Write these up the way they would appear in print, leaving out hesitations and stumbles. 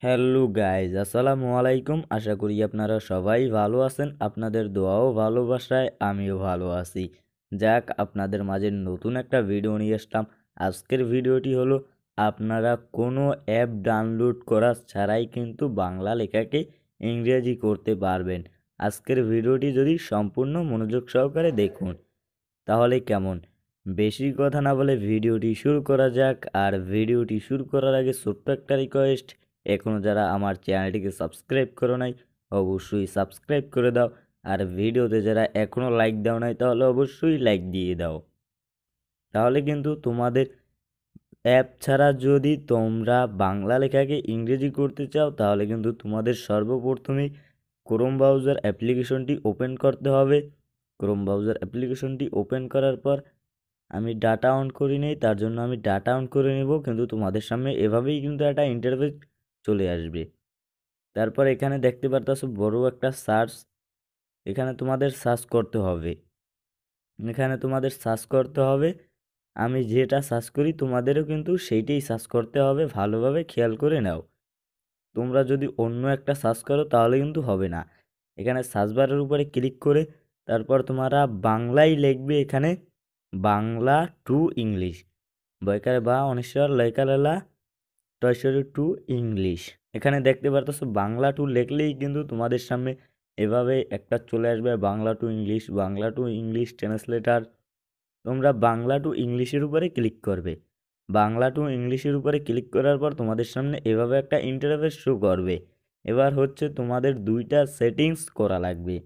Hello guys, আসসালামু আলাইকুম। আশা করি আপনারা সবাই ভালো আছেন। আপনাদের দোয়াও ভালোবাসায় আমিও ভালো আছি। যাক, আপনাদের মাঝে নতুন একটা ভিডিও নিয়ে আসলাম। আজকের ভিডিওটি হলো আপনারা কোনো অ্যাপ ডাউনলোড করা ছাড়াই কিন্তু বাংলা লেখাকে ইংরেজি করতে পারবেন। আজকের ভিডিওটি যদি সম্পূর্ণ মনোযোগ সহকারে দেখুন তাহলে কেমন। বেশি কথা না বলে ভিডিওটি শুরু করা যাক। আর ভিডিওটি শুরু করার আগে ছোট্ট একটা রিকোয়েস্ট, এখনও যারা আমার চ্যানেলটিকে সাবস্ক্রাইব করো নাই অবশ্যই সাবস্ক্রাইব করে দাও। আর ভিডিওতে যারা এখনও লাইক দাও নাই তাহলে অবশ্যই লাইক দিয়ে দাও। তাহলে কিন্তু তোমাদের অ্যাপ ছাড়া যদি তোমরা বাংলা লেখাকে ইংরেজি করতে চাও তাহলে কিন্তু তোমাদের সর্বপ্রথমেই ক্রোম ব্রাউজার অ্যাপ্লিকেশনটি ওপেন করতে হবে। ক্রোম ব্রাউজার অ্যাপ্লিকেশনটি ওপেন করার পর আমি ডাটা অন করি নেই, তার জন্য আমি ডাটা অন করে নেব। কিন্তু তোমাদের সামনে এভাবেই কিন্তু একটা ইন্টারফেস চলে আসবে। তারপর এখানে দেখতে পারতেছো বড় একটা সার্চ, এখানে তোমাদের সার্চ করতে হবে। আমি যেটা সার্চ করি তোমাদেরও কিন্তু সেইটাই সার্চ করতে হবে, ভালোভাবে খেয়াল করে নাও। তোমরা যদি অন্য একটা সার্চ করো তাহলে কিন্তু হবে না। এখানে সার্চ বারের উপরে ক্লিক করে তারপর তোমরা বাংলায় লিখবে, এখানে বাংলা টু ইংলিশ, বয়কার বা অনিশ্বর লেখালেলা টয়সরি টু ইংলিশ। এখানে দেখতে পারতেছো বাংলা টু লিখলেই কিন্তু তোমাদের সামনে এভাবে একটা চলে আসবে, বাংলা টু ইংলিশ ট্রান্সলেটার। তোমরা বাংলা টু ইংলিশের উপরে ক্লিক করবে। বাংলা টু ইংলিশের উপরে ক্লিক করার পর তোমাদের সামনে এভাবে একটা ইন্টারফেস শো করবে। এবার হচ্ছে তোমাদের দুইটা সেটিংস করা লাগবে।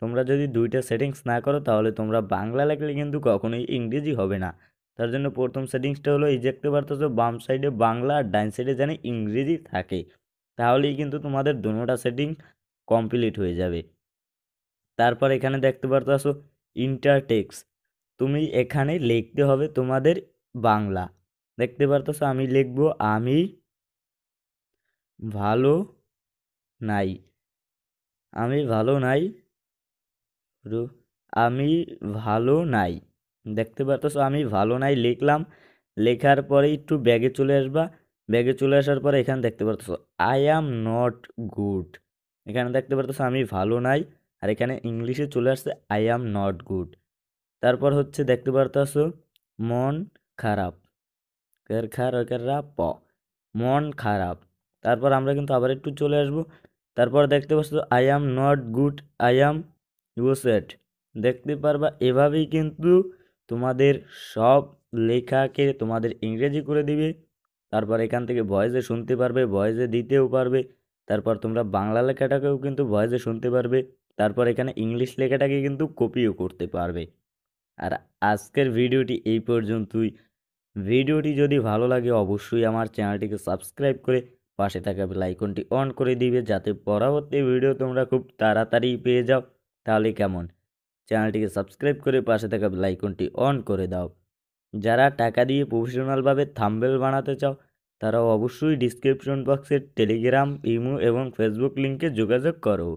তোমরা যদি দুইটা সেটিংস না করো তাহলে তোমরা বাংলা লিখলে কিন্তু কখনোই ইংরেজি হবে না। তার জন্য প্রথম সেটিংসটা হলো, এই দেখতে পারতেছো বাম সাইডে বাংলা আর ডাইন সাইডে জানি ইংরেজি থাকে, তাহলেই কিন্তু তোমাদের দুটোটা সেটিং কমপ্লিট হয়ে যাবে। তারপর এখানে দেখতে পারতেছো ইন্টার টেক্সট, তুমি এখানে লিখতে হবে তোমাদের বাংলা। দেখতে পারতেছো আমি লিখবো আমি ভালো নাই, আমি ভালো নাই, রু- আমি ভালো নাই। দেখতে পারতেছো আমি ভালো নাই লিখলাম। লেখার পরে একটু ব্যাগে চলে আসবা। ব্যাগে চলে আসার পরে এখানে দেখতে পারতেছো আই অ্যাম নট গুড। এখানে দেখতে পারতেছো আমি ভালো নাই, আর এখানে ইংলিশে চলে আসছে আই অ্যাম নট গুড। তারপর হচ্ছে দেখতে পারতেছো মন খারাপ, প, মন খারাপ। তারপর আমরা কিন্তু আবার একটু চলে আসব। তারপর দেখতে পাচ্ছ I am not good, I am upset. দেখতে পারবা এভাবেই কিন্তু তোমাদের সব লেখাকে তোমাদের ইংরেজি করে দিবে। তারপর এখান থেকে ভয়েসে শুনতে পারবে, ভয়েসে দিতেও পারবে। তারপর তোমরা বাংলা লেখাটাকেও কিন্তু ভয়েসে শুনতে পারবে। তারপর এখানে ইংলিশ লেখাটাকে কিন্তু কপিও করতে পারবে। আর আজকের ভিডিওটি এই পর্যন্তই। ভিডিওটি যদি ভালো লাগে অবশ্যই আমার চ্যানেলটিকে সাবস্ক্রাইব করে পাশে থাকা বেল আইকনটি অন করে দিবে, যাতে পরবর্তী ভিডিও তোমরা খুব তাড়াতাড়ি পেয়ে যাও। তাহলে কেমন, চ্যানেলটিকে সাবস্ক্রাইব করে পাশে থাকা বেল আইকনটি অন করে দাও। যারা টাকা দিয়ে প্রফেশনালভাবে থাম্বনেল বানাতে চাও তারাও অবশ্যই ডিসক্রিপশন বক্সের টেলিগ্রাম, ইমো এবং ফেসবুক লিঙ্কে যোগাযোগ করো।